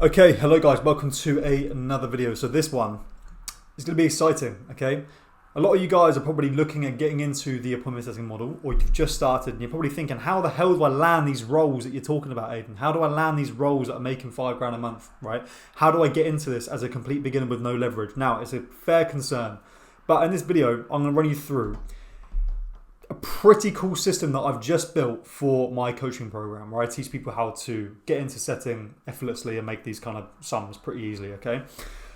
Okay, hello guys, welcome to another video. So this one is going to be exciting, okay? A lot of you guys are probably looking at getting into the appointment setting model, or you've just started and you're probably thinking, how the hell do I land these roles that you're talking about, Aidan? How do I land these roles that are making £5 a month, right? How do I get into this as a complete beginner with no leverage? Now, it's a fair concern, but in this video, I'm going to run you through a pretty cool system that I've just built for my coaching program, where I teach people how to get into setting effortlessly and make these kind of sums pretty easily, okay?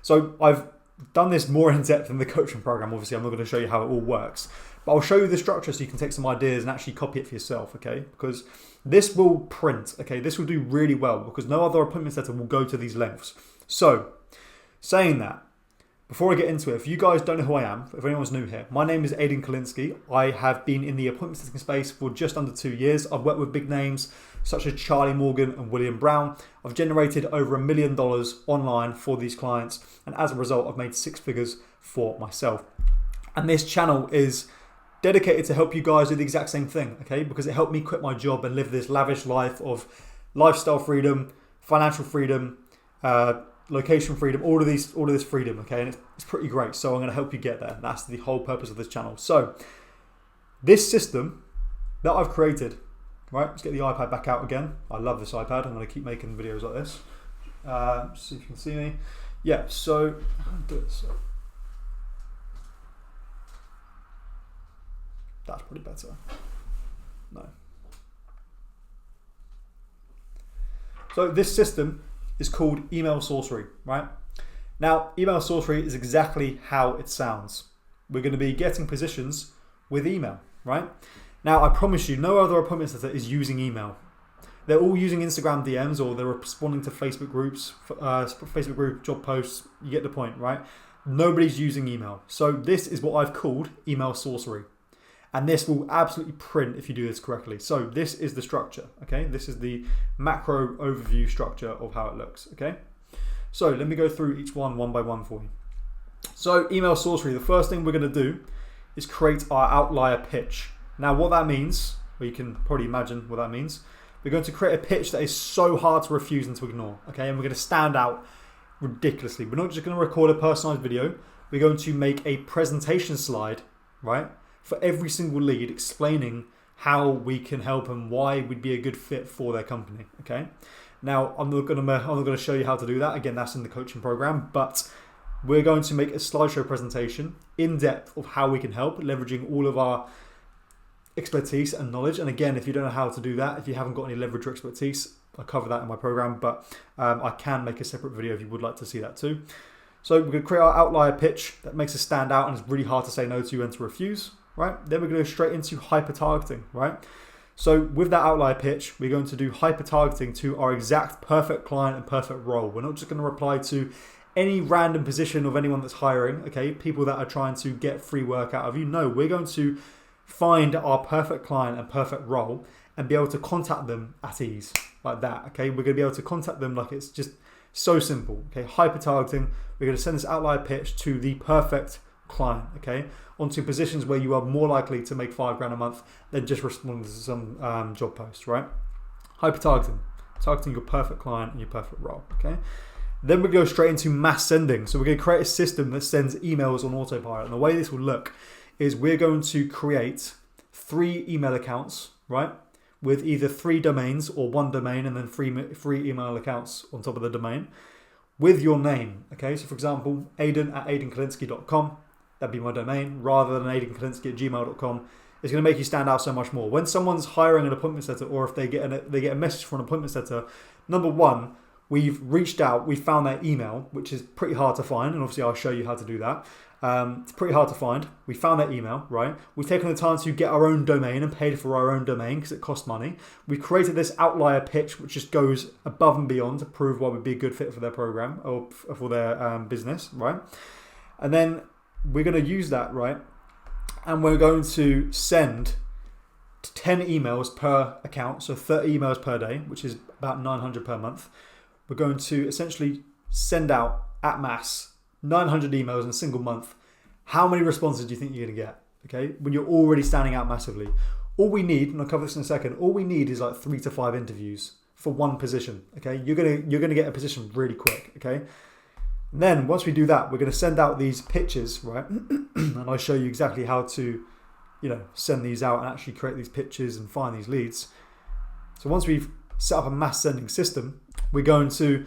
So I've done this more in depth in the coaching program. Obviously, I'm not going to show you how it all works, but I'll show you the structure so you can take some ideas and actually copy it for yourself, okay? Because this will print, okay? This will do really well because no other appointment setter will go to these lengths. So, saying that, before I get into it, if you guys don't know who I am, if anyone's new here, my name is Aidan Kolinsky. I have been in the appointment setting space for just under 2 years. I've worked with big names such as Charlie Morgan and William Brown. I've generated over $1 million online for these clients, and as a result, I've made 6 figures for myself. And this channel is dedicated to help you guys do the exact same thing, okay? Because it helped me quit my job and live this lavish life of lifestyle freedom, financial freedom, location freedom, all of this freedom, okay? And it's pretty great. So I'm going to help you get there. That's the whole purpose of this channel. So this system that I've created, right? Let's get the iPad back out again. I love this iPad. I'm going to keep making videos like this. See if you can see me. Yeah. So I'll do it. So that's probably better. No. So this system is called email sorcery, right? Now, email sorcery is exactly how it sounds. We're going to be getting positions with email, right? Now, I promise you, no other appointment setter is using email. They're all using Instagram DMs, or they're responding to Facebook groups, Facebook group job posts. You get the point, right? Nobody's using email. So this is what I've called email sorcery. And this will absolutely print if you do this correctly. So this is the structure, okay? This is the macro overview structure of how it looks, okay? So let me go through each one by one for you. So email sorcery, the first thing we're going to do is create our outlier pitch. Now what that means, well, you can probably imagine what that means. We're going to create a pitch that is so hard to refuse and to ignore, okay? And we're going to stand out ridiculously. We're not just going to record a personalized video. We're going to make a presentation slide, right? For every single lead, explaining how we can help and why we'd be a good fit for their company, okay? Now, I'm not going to show you how to do that. Again, that's in the coaching program, but we're going to make a slideshow presentation in depth of how we can help, leveraging all of our expertise and knowledge. And again, if you don't know how to do that, if you haven't got any leverage or expertise, I cover that in my program, but I can make a separate video if you would like to see that too. So we're going to create our outlier pitch that makes us stand out and it's really hard to say no to and to refuse. Right? Then we're going to go straight into hyper targeting, right? So with that outlier pitch, we're going to do hyper targeting to our exact perfect client and perfect role. We're not just going to reply to any random position of anyone that's hiring, okay? People that are trying to get free work out of you. No, we're going to find our perfect client and perfect role and be able to contact them at ease, like that, okay? We're going to be able to contact them like it's just so simple, okay? Hyper targeting, we're going to send this outlier pitch to the perfect client, okay, onto positions where you are more likely to make £5 a month than just responding to some job post, right? Hyper targeting, targeting your perfect client and your perfect role, okay? Then we go straight into mass sending. So we're going to create a system that sends emails on autopilot. And the way this will look is we're going to create 3 email accounts, right, with either 3 domains or 1 domain and then 3 email accounts on top of the domain with your name, okay? So for example, aidan@aidankolinsky.com. That'd be my domain, rather than aidankolinsky@gmail.com. It's going to make you stand out so much more. When someone's hiring an appointment setter, or if they get a message from an appointment setter, number one, we've reached out, we found their email, which is pretty hard to find, and obviously I'll show you how to do that. It's pretty hard to find. We found their email, right? We've taken the time to get our own domain and paid for our own domain because it costs money. We've created this outlier pitch, which just goes above and beyond to prove why we'd be a good fit for their program or for their business, right? And then we're going to use that, right? And we're going to send 10 emails per account, so 30 emails per day, which is about 900 per month. We're going to essentially send out at mass 900 emails in a single month. How many responses do you think you're going to get? Okay, when you're already standing out massively. All we need, and I'll cover this in a second, all we need is like 3 to 5 interviews for one position. Okay, you're gonna get a position really quick. Okay, and then once we do that, we're gonna send out these pitches, right? And I'll show you exactly how to, send these out and actually create these pitches and find these leads. So once we've set up a mass sending system, we're going to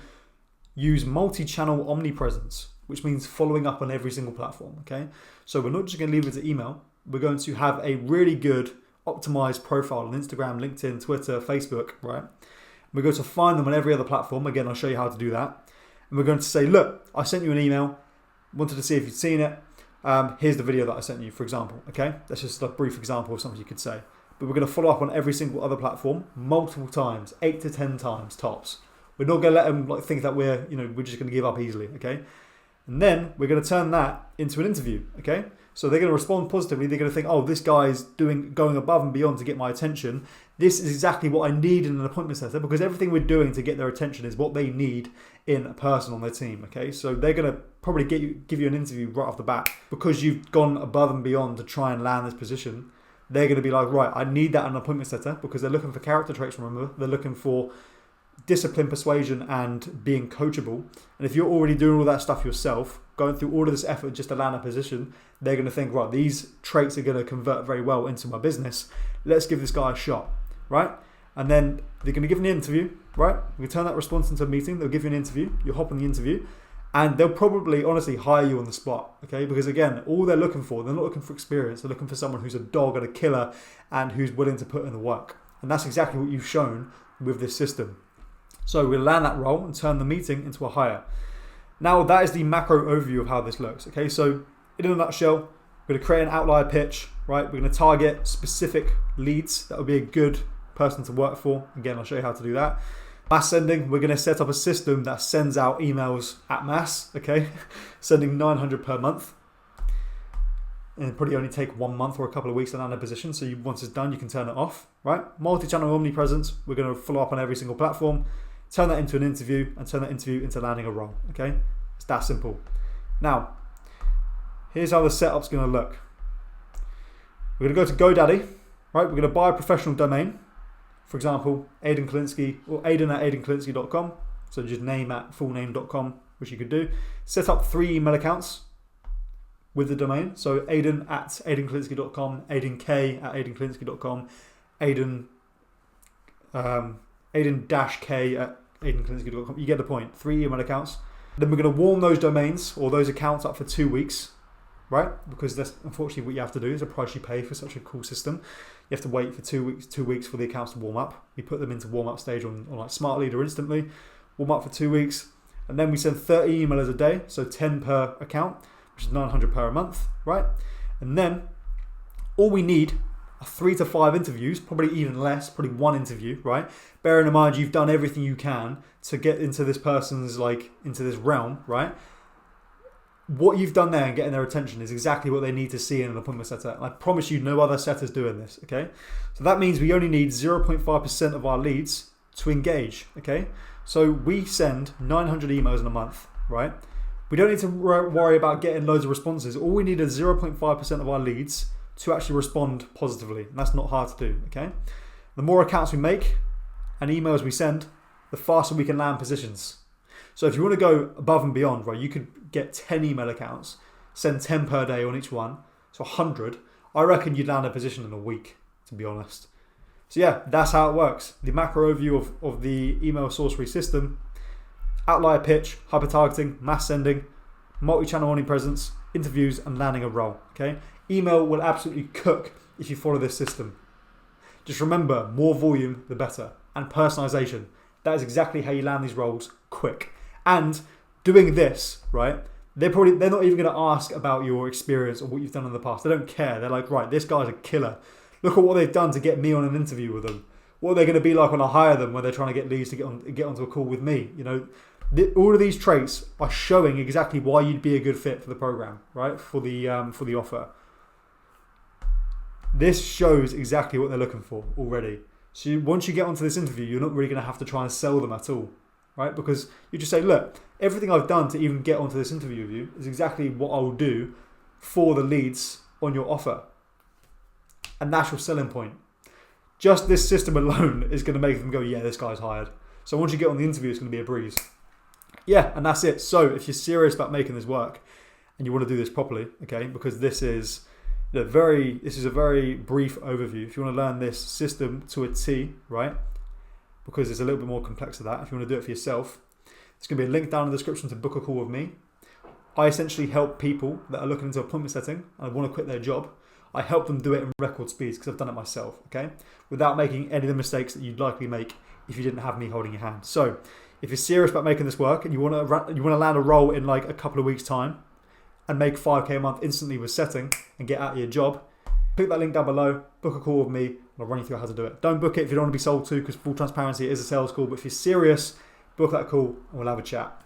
use multi-channel omnipresence, which means following up on every single platform. Okay, so we're not just going to leave it to email. We're going to have a really good optimized profile on Instagram, LinkedIn, Twitter, Facebook, right? We're going to find them on every other platform. Again, I'll show you how to do that. And we're going to say, look, I sent you an email, wanted to see if you'd seen it. Here's the video that I sent you, for example. Okay, that's just a brief example of something you could say. But we're going to follow up on every single other platform multiple times, 8 to 10 times tops. We're not going to let them think that we're just going to give up easily. Okay, and then we're going to turn that into an interview. Okay, so they're going to respond positively. They're going to think, oh, this guy's going above and beyond to get my attention. This is exactly what I need in an appointment setter, because everything we're doing to get their attention is what they need in a person on their team. Okay, so they're going to probably give you an interview right off the bat because you've gone above and beyond to try and land this position. They're going to be like, right, I need that in an appointment setter, because they're looking for character traits. Remember, they're looking for discipline, persuasion, and being coachable. And if you're already doing all that stuff yourself, going through all of this effort just to land a position, they're going to think, right, these traits are going to convert very well into my business. Let's give this guy a shot, right? And then they're going to give an interview, right? We turn that response into a meeting. They'll give you an interview. You'll hop on the interview, and they'll probably honestly hire you on the spot, okay? Because again, all they're looking for, they're not looking for experience. They're looking for someone who's a dog and a killer and who's willing to put in the work. And that's exactly what you've shown with this system. So we'll land that role and turn the meeting into a hire. Now that is the macro overview of how this looks. Okay, so in a nutshell, we're going to create an outlier pitch, right? We're going to target specific leads that would be a good person to work for. Again, I'll show you how to do that. Mass sending, we're going to set up a system that sends out emails at mass, okay? Sending 900 per month. And it'll probably only take 1 month or a couple of weeks to land a position. So once it's done, you can turn it off, right? Multi-channel omnipresence, we're going to follow up on every single platform. Turn that into an interview, and turn that interview into landing a role, okay? It's that simple. Now, here's how the setup's going to look. We're going to go to GoDaddy, right? We're going to buy a professional domain. For example, Aidan Kalinsky, or aidan@aidankalinsky.com. So just name@fullname.com, which you could do. Set up 3 email accounts with the domain. So aidan@aidankalinsky.com, aidank@aidankalinsky.com, aidan-k@aidankalinsky.com. You get the point. 3 email accounts. Then we're going to warm those domains or those accounts up for 2 weeks, right? Because that's unfortunately what you have to do. Is a price you pay for such a cool system. You have to wait for 2 weeks for the accounts to warm up. We put them into warm up stage on like Smart Lead or Instantly. Warm up for 2 weeks, and then we send 30 emailers a day, so 10 per account, which is 900 per a month, right? And then all we need are 3 to 5 interviews, probably even less, probably 1 interview, right? Bearing in mind you've done everything you can to get into this person's into this realm, right? What you've done there and getting their attention is exactly what they need to see in an appointment setter. And I promise you, no other setter's doing this, okay? So that means we only need 0.5% of our leads to engage, okay? So we send 900 emails in a month, right? We don't need to worry about getting loads of responses. All we need is 0.5% of our leads to actually respond positively. And that's not hard to do, okay? The more accounts we make and emails we send, the faster we can land positions. So if you want to go above and beyond, right, you could get 10 email accounts, send 10 per day on each one, so 100. I reckon you'd land a position in a week, to be honest. So yeah, that's how it works. The macro overview of the email sorcery system: outlier pitch, hyper targeting, mass sending, multi-channel omnipresence, interviews, and landing a role. Okay, email will absolutely cook if you follow this system. Just remember, more volume the better, and personalization. That is exactly how you land these roles quick. And doing this, right, they're not even going to ask about your experience or what you've done in the past. They don't care. They're like, right, this guy's a killer. Look at what they've done to get me on an interview with them. What are they going to be like when I hire them, when they're trying to get leads to get onto a call with me? You know, all of these traits are showing exactly why you'd be a good fit for the program, right? For the offer. This shows exactly what they're looking for already. So once you get onto this interview, you're not really going to have to try and sell them at all, right? Because you just say, look, everything I've done to even get onto this interview with you is exactly what I will do for the leads on your offer. And that's your selling point. Just this system alone is going to make them go, yeah, this guy's hired. So once you get on the interview, it's going to be a breeze. Yeah, and that's it. So if you're serious about making this work and you want to do this properly, okay, because this is a very brief overview. If you want to learn this system to a T, right, because it's a little bit more complex than that. If you want to do it for yourself, there's going to be a link down in the description to book a call with me. I essentially help people that are looking into appointment setting and want to quit their job. I help them do it in record speeds because I've done it myself, okay? Without making any of the mistakes that you'd likely make if you didn't have me holding your hand. So if you're serious about making this work and you want to land a role in like a couple of weeks' time and make 5k a month instantly with setting and get out of your job, click that link down below, book a call with me, and I'll run you through how to do it. Don't book it if you don't want to be sold to, because full transparency, it is a sales call, but if you're serious, book that call and we'll have a chat.